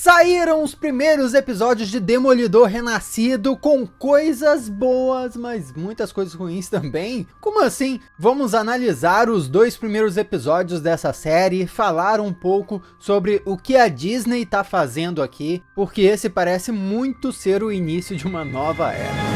Saíram os primeiros episódios de Demolidor Renascido com coisas boas, mas muitas coisas ruins também. Como assim? Vamos analisar os dois primeiros episódios dessa série, falar um pouco sobre o que a Disney tá fazendo aqui, porque esse parece muito ser o início de uma nova era.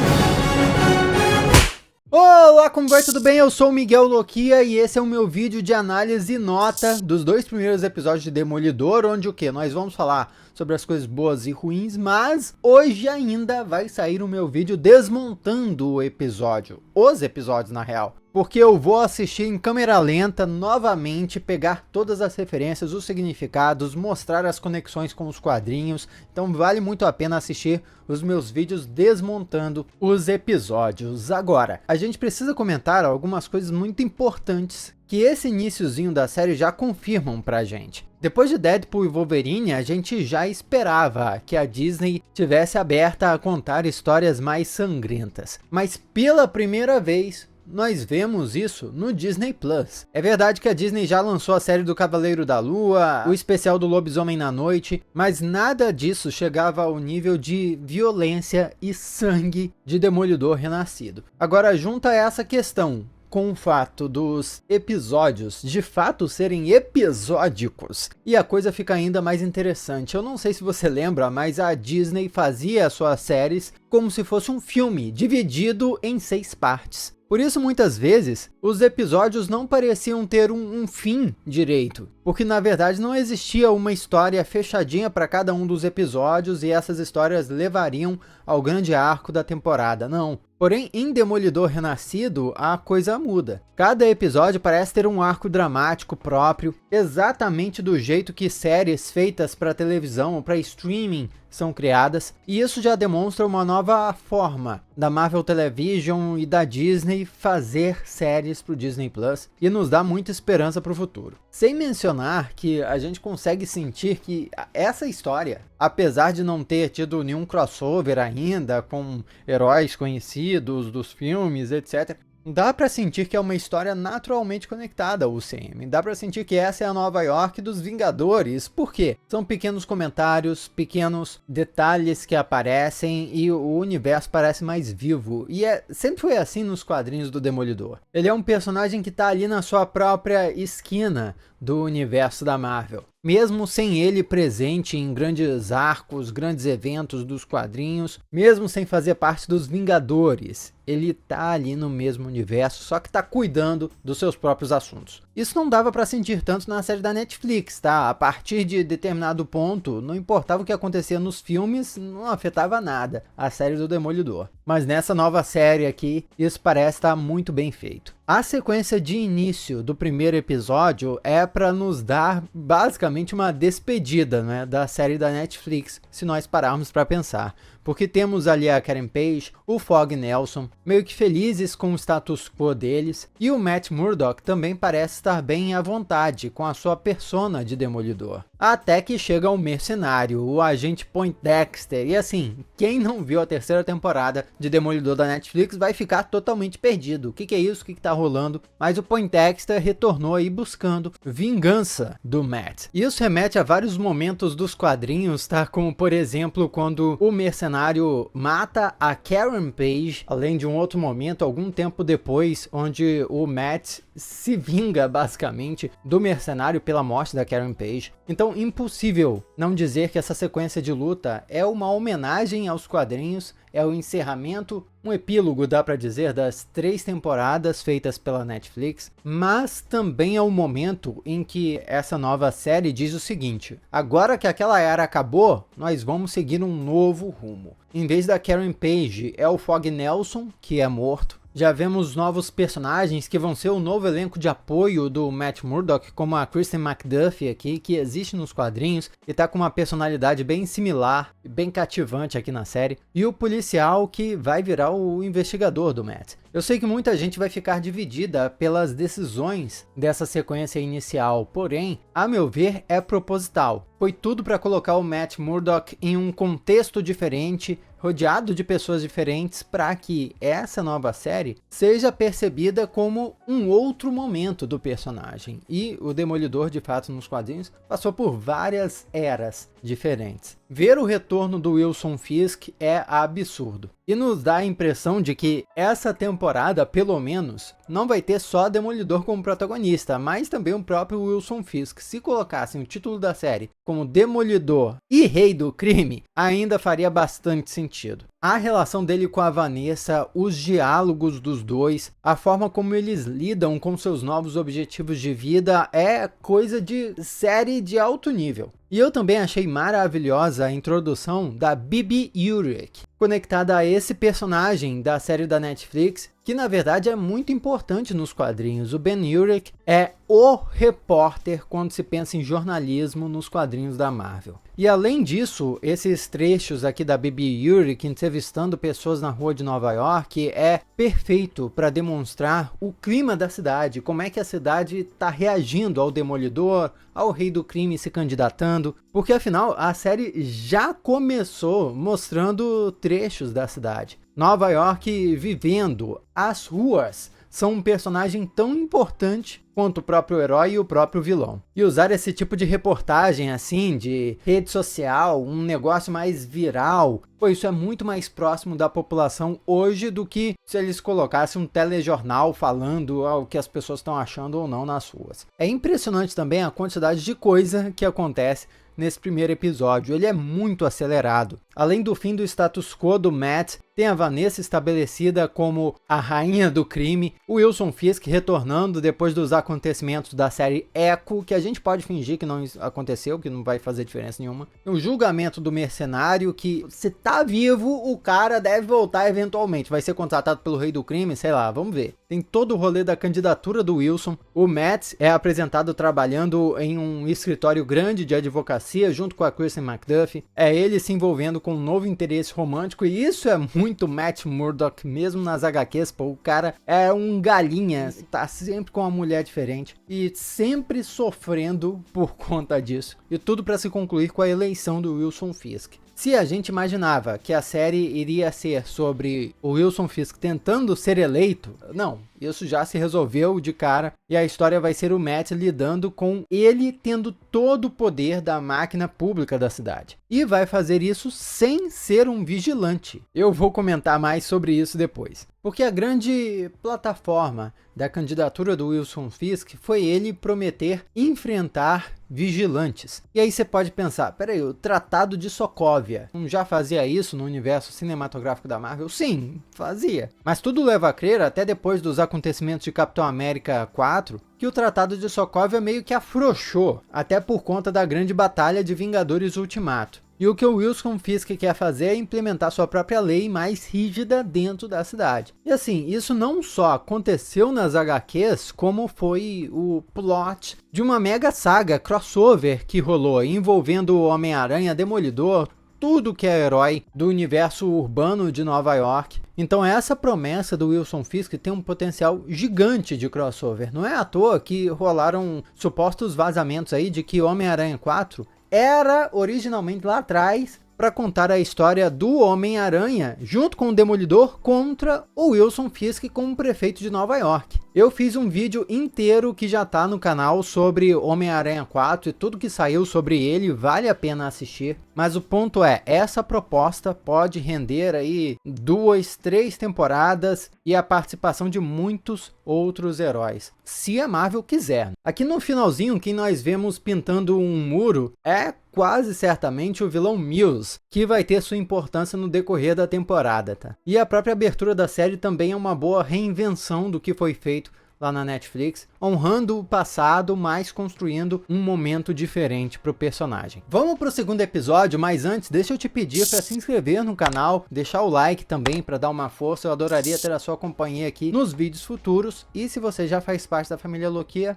Olá, como vai? Tudo bem? Eu sou o Miguel Loquia e esse é o meu vídeo de análise e nota dos dois primeiros episódios de Demolidor, onde o que? Nós vamos falar sobre as coisas boas e ruins, mas hoje ainda vai sair o meu vídeo desmontando o episódio, os episódios na real. Porque eu vou assistir em câmera lenta novamente, pegar todas as referências, os significados, mostrar as conexões com os quadrinhos. Então vale muito a pena assistir os meus vídeos desmontando os episódios. Agora, a gente precisa comentar algumas coisas muito importantes que esse iniciozinho da série já confirmam pra gente. Depois de Deadpool e Wolverine, a gente já esperava que a Disney tivesse aberta a contar histórias mais sangrentas. Mas pela primeira vez, nós vemos isso no Disney Plus. É verdade que a Disney já lançou a série do Cavaleiro da Lua, o especial do Lobisomem na Noite, mas nada disso chegava ao nível de violência e sangue de Demolidor Renascido. Agora junta essa questão com o fato dos episódios de fato serem episódicos, e a coisa fica ainda mais interessante. Eu não sei se você lembra, mas a Disney fazia as suas séries como se fosse um filme, dividido em 6 partes. Por isso, muitas vezes, os episódios não pareciam ter um fim direito, porque na verdade não existia uma história fechadinha para cada um dos episódios e essas histórias levariam ao grande arco da temporada, não. Porém, em Demolidor Renascido, a coisa muda. Cada episódio parece ter um arco dramático próprio, exatamente do jeito que séries feitas para televisão ou para streaming são criadas, e isso já demonstra uma nova forma da Marvel Television e da Disney fazer séries para o Disney Plus, e nos dá muita esperança para o futuro. Sem mencionar que a gente consegue sentir que essa história, apesar de não ter tido nenhum crossover ainda com heróis conhecidos dos filmes, etc., dá pra sentir que é uma história naturalmente conectada ao UCM. Dá pra sentir que essa é a Nova York dos Vingadores. Por quê? São pequenos comentários, pequenos detalhes que aparecem e o universo parece mais vivo. E sempre foi assim nos quadrinhos do Demolidor. Ele é um personagem que tá ali na sua própria esquina do universo da Marvel. Mesmo sem ele presente em grandes arcos, grandes eventos dos quadrinhos, mesmo sem fazer parte dos Vingadores, ele tá ali no mesmo universo, só que tá cuidando dos seus próprios assuntos. Isso não dava para sentir tanto na série da Netflix, tá? A partir de determinado ponto, não importava o que acontecia nos filmes, não afetava nada a série do Demolidor. Mas nessa nova série aqui, isso parece estar muito bem feito. A sequência de início do primeiro episódio é para nos dar basicamente uma despedida, né, da série da Netflix, se nós pararmos para pensar. Porque temos ali a Karen Page, o Fogg Nelson, meio que felizes com o status quo deles, e o Matt Murdock também parece estar bem à vontade com a sua persona de Demolidor. Até que chega o mercenário, o agente Poindexter, e assim, quem não viu a terceira temporada de Demolidor da Netflix vai ficar totalmente perdido. O que é isso? O que tá rolando? Mas o Poindexter retornou aí buscando vingança do Matt. Isso remete a vários momentos dos quadrinhos, tá? Como por exemplo, quando o mercenário mata a Karen Page, além de um outro momento, algum tempo depois, onde o Matt se vinga basicamente do mercenário pela morte da Karen Page. Então, impossível não dizer que essa sequência de luta é uma homenagem aos quadrinhos, é o encerramento, um epílogo, dá pra dizer, das 3 temporadas feitas pela Netflix, mas também é o momento em que essa nova série diz o seguinte: agora que aquela era acabou, nós vamos seguir um novo rumo. Em vez da Karen Page, é o Fogg Nelson, que é morto. Já vemos novos personagens que vão ser o novo elenco de apoio do Matt Murdock, como a Kristen McDuffie aqui, que existe nos quadrinhos e tá com uma personalidade bem similar, bem cativante aqui na série. E o policial que vai virar o investigador do Matt. Eu sei que muita gente vai ficar dividida pelas decisões dessa sequência inicial, porém, a meu ver, é proposital. Foi tudo para colocar o Matt Murdock em um contexto diferente, rodeado de pessoas diferentes, para que essa nova série seja percebida como um outro momento do personagem. E o Demolidor, de fato, nos quadrinhos, passou por várias eras diferentes. ver o retorno do Wilson Fisk é absurdo. E nos dá a impressão de que essa temporada, pelo menos, não vai ter só Demolidor como protagonista, mas também o próprio Wilson Fisk. Se colocassem o título da série como Demolidor e Rei do Crime, ainda faria bastante sentido. A relação dele com a Vanessa, os diálogos dos dois, a forma como eles lidam com seus novos objetivos de vida é coisa de série de alto nível. E eu também achei maravilhosa a introdução da Bibi Urich, conectada a esse personagem da série da Netflix, que na verdade é muito importante nos quadrinhos. O Ben Urich é o repórter quando se pensa em jornalismo nos quadrinhos da Marvel. E além disso, esses trechos aqui da Bibi Urich entrevistando pessoas na rua de Nova York é perfeito para demonstrar o clima da cidade, como é que a cidade está reagindo ao Demolidor, ao Rei do Crime se candidatando, porque afinal a série já começou mostrando trechos da cidade. Nova York vivendo, as ruas são um personagem tão importante quanto o próprio herói e o próprio vilão. E usar esse tipo de reportagem assim, de rede social, um negócio mais viral, pois isso é muito mais próximo da população hoje do que se eles colocassem um telejornal falando o que as pessoas estão achando ou não nas ruas. É impressionante também a quantidade de coisa que acontece nesse primeiro episódio. Ele é muito acelerado. Além do fim do status quo do Matt, tem a Vanessa estabelecida como a rainha do crime, o Wilson Fisk retornando depois dos acontecimentos da série Echo, que a gente pode fingir que não aconteceu, que não vai fazer diferença nenhuma. O julgamento do mercenário, que se tá vivo, o cara deve voltar eventualmente. Vai ser contratado pelo Rei do Crime, sei lá, vamos ver. Tem todo o rolê da candidatura do Wilson. O Matt é apresentado trabalhando em um escritório grande de advocacia junto com a Kristen McDuffie. É ele se envolvendo com um novo interesse romântico, e isso é muito Matt Murdock, mesmo nas HQs, pô, o cara é um galinha, tá sempre com uma mulher diferente e sempre sofrendo por conta disso. E tudo para se concluir com a eleição do Wilson Fisk. Se a gente imaginava que a série iria ser sobre o Wilson Fisk tentando ser eleito, não, isso já se resolveu de cara e a história vai ser o Matt lidando com ele tendo todo o poder da máquina pública da cidade. E vai fazer isso sem ser um vigilante. Eu vou comentar mais sobre isso depois. Porque a grande plataforma da candidatura do Wilson Fisk foi ele prometer enfrentar vigilantes. E aí você pode pensar, peraí, o Tratado de Sokovia não já fazia isso no universo cinematográfico da Marvel? Sim, fazia. Mas tudo leva a crer, até depois dos acontecimentos de Capitão América 4, que o Tratado de Sokovia meio que afrouxou, até por conta da grande batalha de Vingadores Ultimato. E o que o Wilson Fisk quer fazer é implementar sua própria lei mais rígida dentro da cidade. E assim, isso não só aconteceu nas HQs, como foi o plot de uma mega saga crossover que rolou, envolvendo o Homem-Aranha, Demolidor, tudo que é herói do universo urbano de Nova York. Então essa promessa do Wilson Fisk tem um potencial gigante de crossover. Não é à toa que rolaram supostos vazamentos aí de que Homem-Aranha 4 era originalmente lá atrás para contar a história do Homem-Aranha junto com o Demolidor contra o Wilson Fisk como prefeito de Nova York. Eu fiz um vídeo inteiro que já tá no canal sobre Homem-Aranha 4 e tudo que saiu sobre ele, vale a pena assistir. Mas o ponto é, essa proposta pode render aí 2, 3 temporadas e a participação de muitos outros heróis, se a Marvel quiser. Aqui no finalzinho, quem nós vemos pintando um muro é quase certamente o vilão Mills, que vai ter sua importância no decorrer da temporada, tá? E a própria abertura da série também é uma boa reinvenção do que foi feito lá na Netflix, honrando o passado, mas construindo um momento diferente para o personagem. Vamos para o segundo episódio, mas antes deixa eu te pedir para se inscrever no canal, deixar o like também para dar uma força, eu adoraria ter a sua companhia aqui nos vídeos futuros, e se você já faz parte da família Loquia,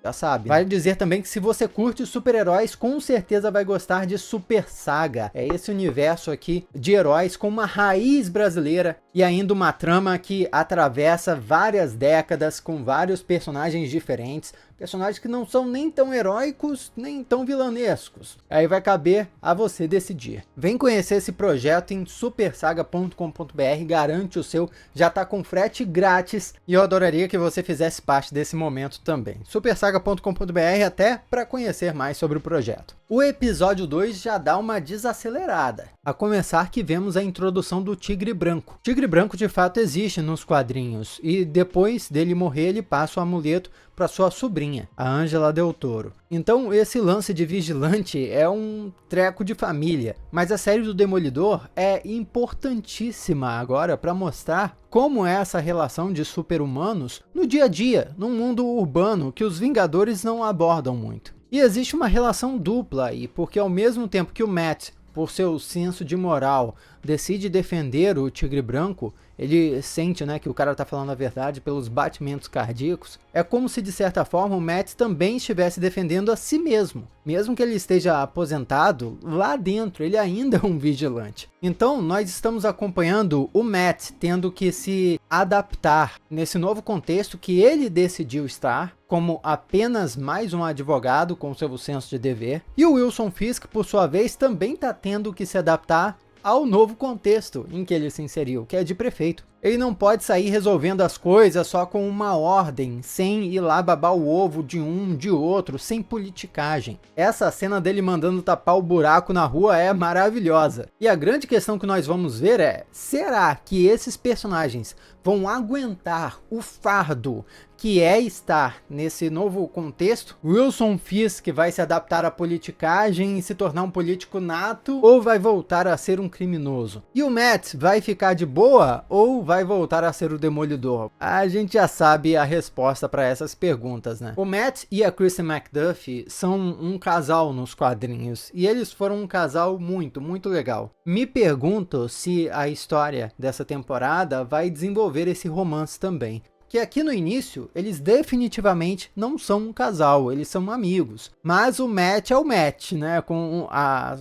já sabe. Vale dizer também que se você curte super-heróis, com certeza vai gostar de Super Saga. É esse universo aqui de heróis com uma raiz brasileira e ainda uma trama que atravessa várias décadas com vários personagens diferentes. Personagens que não são nem tão heróicos, nem tão vilanescos. Aí vai caber a você decidir. Vem conhecer esse projeto em supersaga.com.br, garante o seu, já tá com frete grátis e eu adoraria que você fizesse parte desse momento também. supersaga.com.br até para conhecer mais sobre o projeto. O episódio 2 já dá uma desacelerada, a começar que vemos a introdução do Tigre Branco. O Tigre Branco de fato existe nos quadrinhos, e depois dele morrer ele passa o amuleto para sua sobrinha, a Ângela Del Toro. Então esse lance de vigilante é um treco de família, mas a série do Demolidor é importantíssima agora para mostrar como é essa relação de super-humanos no dia a dia, num mundo urbano que os Vingadores não abordam muito. E existe uma relação dupla aí, porque ao mesmo tempo que o Matt, por seu senso de moral, decide defender o Tigre Branco, ele sente, né, que o cara tá falando a verdade pelos batimentos cardíacos. É como se, de certa forma, o Matt também estivesse defendendo a si mesmo. Mesmo que ele esteja aposentado, lá dentro ele ainda é um vigilante. Então, nós estamos acompanhando o Matt tendo que se adaptar nesse novo contexto que ele decidiu estar, como apenas mais um advogado com seu senso de dever. E o Wilson Fisk, por sua vez, também está tendo que se adaptar ao novo contexto em que ele se inseriu, que é de prefeito. Ele não pode sair resolvendo as coisas só com uma ordem, sem ir lá babar o ovo de um, de outro, sem politicagem. Essa cena dele mandando tapar o buraco na rua é maravilhosa. E a grande questão que nós vamos ver é, será que esses personagens vão aguentar o fardo que é estar nesse novo contexto? Wilson Fisk vai se adaptar à politicagem e se tornar um político nato, ou vai voltar a ser um criminoso? E o Matt vai ficar de boa ou vai voltar a ser o Demolidor? A gente já sabe a resposta para essas perguntas, né? O Matt e a Kristen McDuffie são um casal nos quadrinhos, e eles foram um casal muito legal. Me pergunto se a história dessa temporada vai desenvolver esse romance também. Que aqui no início, eles definitivamente não são um casal, eles são amigos. Mas o Matt é o Matt, né? Com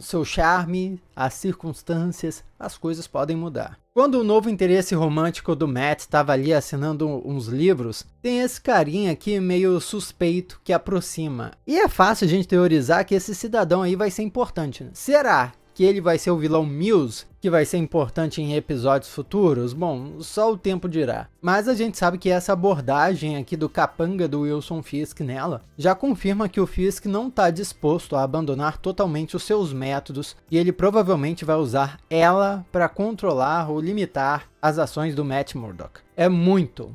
seu charme, as circunstâncias, as coisas podem mudar. Quando o novo interesse romântico do Matt estava ali assinando uns livros, tem esse carinha aqui meio suspeito que aproxima. E é fácil a gente teorizar que esse cidadão aí vai ser importante, né? Será que ele vai ser o vilão Mills, que vai ser importante em episódios futuros? Bom, só o tempo dirá. Mas a gente sabe que essa abordagem aqui do capanga do Wilson Fisk nela já confirma que o Fisk não está disposto a abandonar totalmente os seus métodos, e ele provavelmente vai usar ela para controlar ou limitar as ações do Matt Murdock. É muito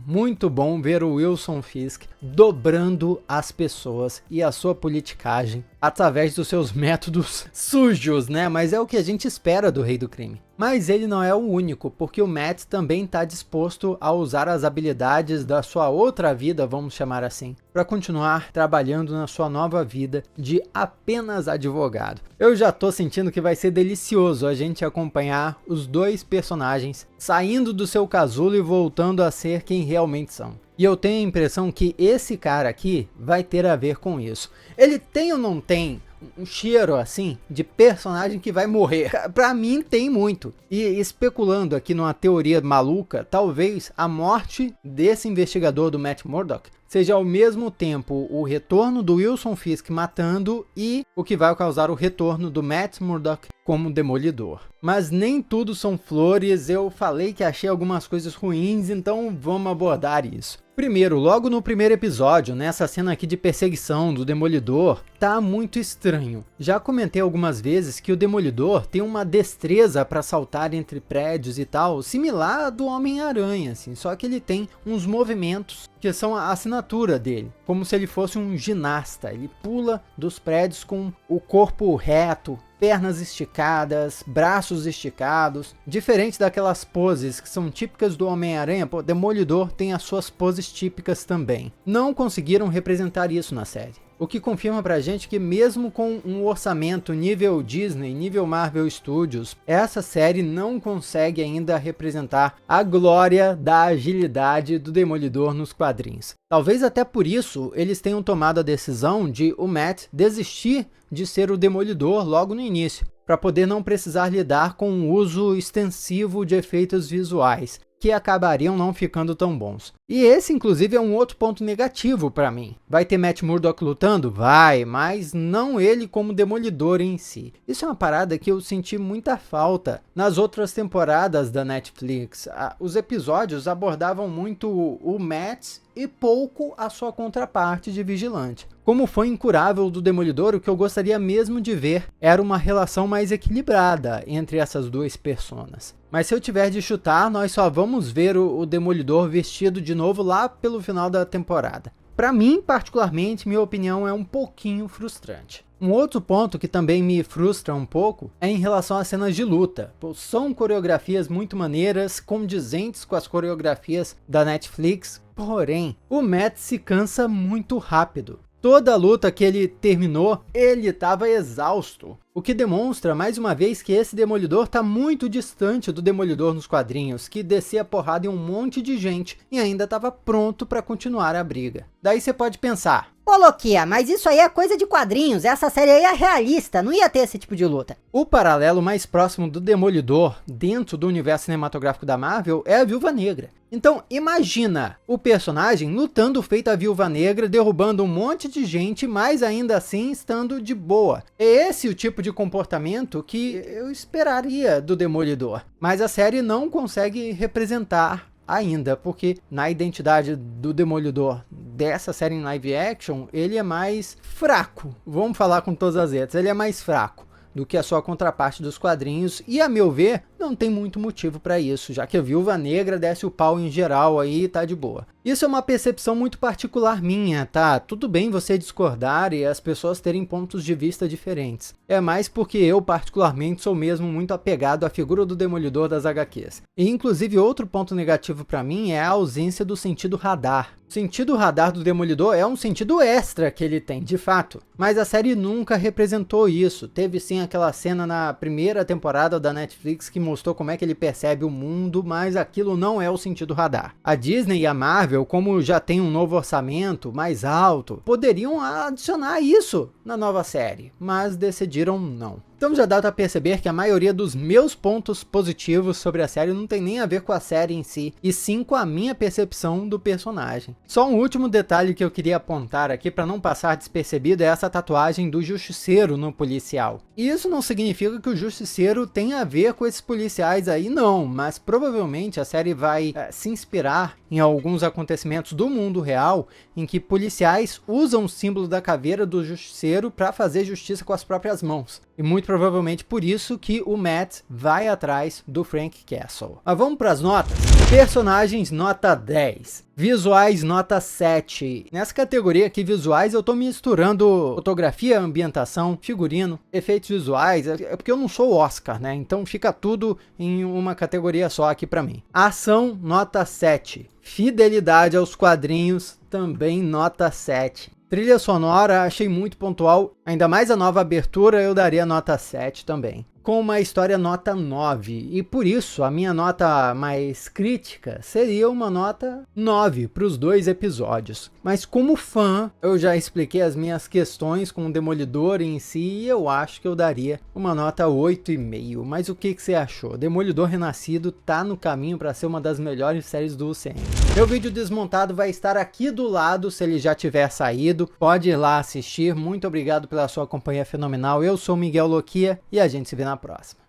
bom ver o Wilson Fisk dobrando as pessoas e a sua politicagem através dos seus métodos sujos, né? Mas é o que a gente espera do Rei do Crime. Mas ele não é o único, porque o Matt também está disposto a usar as habilidades da sua outra vida, vamos chamar assim, para continuar trabalhando na sua nova vida de apenas advogado. Eu já tô sentindo que vai ser delicioso a gente acompanhar os dois personagens saindo do seu casulo e voltando a ser quem realmente são. E eu tenho a impressão que esse cara aqui vai ter a ver com isso. Ele tem ou não tem um cheiro assim de personagem que vai morrer? Pra mim tem muito. E especulando aqui numa teoria maluca, talvez a morte desse investigador do Matt Murdock seja ao mesmo tempo o retorno do Wilson Fisk matando e o que vai causar o retorno do Matt Murdock como Demolidor. Mas nem tudo são flores, eu falei que achei algumas coisas ruins, então vamos abordar isso. Primeiro, logo no primeiro episódio, nessa cena aqui de perseguição do Demolidor, tá muito estranho. Já comentei algumas vezes que o Demolidor tem uma destreza para saltar entre prédios e tal, similar à do Homem-Aranha, assim, só que ele tem uns movimentos que são a assinatura dele, como se ele fosse um ginasta. Ele pula dos prédios com o corpo reto, pernas esticadas, braços esticados, diferente daquelas poses que são típicas do Homem-Aranha. Pô, Demolidor tem as suas poses típicas também. Não conseguiram representar isso na série. O que confirma pra gente que mesmo com um orçamento nível Disney, nível Marvel Studios, essa série não consegue ainda representar a glória da agilidade do Demolidor nos quadrinhos. Talvez até por isso eles tenham tomado a decisão de o Matt desistir de ser o Demolidor logo no início, para poder não precisar lidar com o uso extensivo de efeitos visuais, que acabariam não ficando tão bons. E esse, inclusive, é um outro ponto negativo para mim. Vai ter Matt Murdock lutando? Vai, mas não ele como Demolidor em si. Isso é uma parada que eu senti muita falta nas outras temporadas da Netflix. Os episódios abordavam muito o Matt e pouco a sua contraparte de Vigilante. Como fã incurável do Demolidor, o que eu gostaria mesmo de ver era uma relação mais equilibrada entre essas duas personas. Mas se eu tiver de chutar, nós só vamos ver o Demolidor vestido de novo lá pelo final da temporada. Para mim, particularmente, minha opinião é um pouquinho frustrante. Um outro ponto que também me frustra um pouco é em relação às cenas de luta. São coreografias muito maneiras, condizentes com as coreografias da Netflix, porém, o Matt se cansa muito rápido. Toda a luta que ele terminou, ele estava exausto. O que demonstra, mais uma vez, que esse Demolidor está muito distante do Demolidor nos quadrinhos, que descia porrada em um monte de gente e ainda estava pronto para continuar a briga. Daí você pode pensar: ô Loquia, mas isso aí é coisa de quadrinhos, essa série aí é realista, não ia ter esse tipo de luta. O paralelo mais próximo do Demolidor dentro do universo cinematográfico da Marvel é a Viúva Negra. Então imagina o personagem lutando feito a Viúva Negra, derrubando um monte de gente, mas ainda assim estando de boa. É esse o tipo de comportamento que eu esperaria do Demolidor, mas a série não consegue representar ainda, porque na identidade do Demolidor dessa série em live action, ele é mais fraco, vamos falar com todas as letras, ele é mais fraco do que a sua contraparte dos quadrinhos, e a meu ver, não tem muito motivo para isso, já que a Viúva Negra desce o pau em geral aí e tá de boa. Isso é uma percepção muito particular minha, tá? Tudo bem você discordar e as pessoas terem pontos de vista diferentes. É mais porque eu, particularmente, sou mesmo muito apegado à figura do Demolidor das HQs. E, inclusive, outro ponto negativo para mim é a ausência do sentido radar. O sentido radar do Demolidor é um sentido extra que ele tem, de fato. Mas a série nunca representou isso. Teve sim aquela cena na primeira temporada da Netflix que mostrou como é que ele percebe o mundo, mas aquilo não é o sentido radar. A Disney e a Marvel, como já tem um novo orçamento mais alto, poderiam adicionar isso na nova série, mas decidiram não. Então já dá para perceber que a maioria dos meus pontos positivos sobre a série não tem nem a ver com a série em si, e sim com a minha percepção do personagem. Só um último detalhe que eu queria apontar aqui para não passar despercebido é essa tatuagem do Justiceiro no policial. E isso não significa que o Justiceiro tenha a ver com esses policiais aí, não, mas provavelmente a série vai se inspirar em alguns acontecimentos do mundo real em que policiais usam o símbolo da caveira do Justiceiro para fazer justiça com as próprias mãos. E muito provavelmente por isso que o Matt vai atrás do Frank Castle. Mas vamos para as notas? Personagens nota 10. Visuais nota 7. Nessa categoria aqui, visuais, eu tô misturando fotografia, ambientação, figurino, efeitos visuais. É porque eu não sou o Oscar, né? Então fica tudo em uma categoria só aqui pra mim. Ação, nota 7. Fidelidade aos quadrinhos, também nota 7. Trilha sonora, achei muito pontual, ainda mais a nova abertura eu daria nota 7 também. Com uma história nota 9, e por isso a minha nota mais crítica seria uma nota 9 para os 2 episódios. Mas como fã, eu já expliquei as minhas questões com o Demolidor em si e eu acho que eu daria uma nota 8,5. Mas o que você achou? Demolidor Renascido tá no caminho para ser uma das melhores séries do UCM. Meu vídeo desmontado vai estar aqui do lado, se ele já tiver saído. Pode ir lá assistir. Muito obrigado pela sua companhia fenomenal. Eu sou Miguel Loquia e a gente se vê na próxima.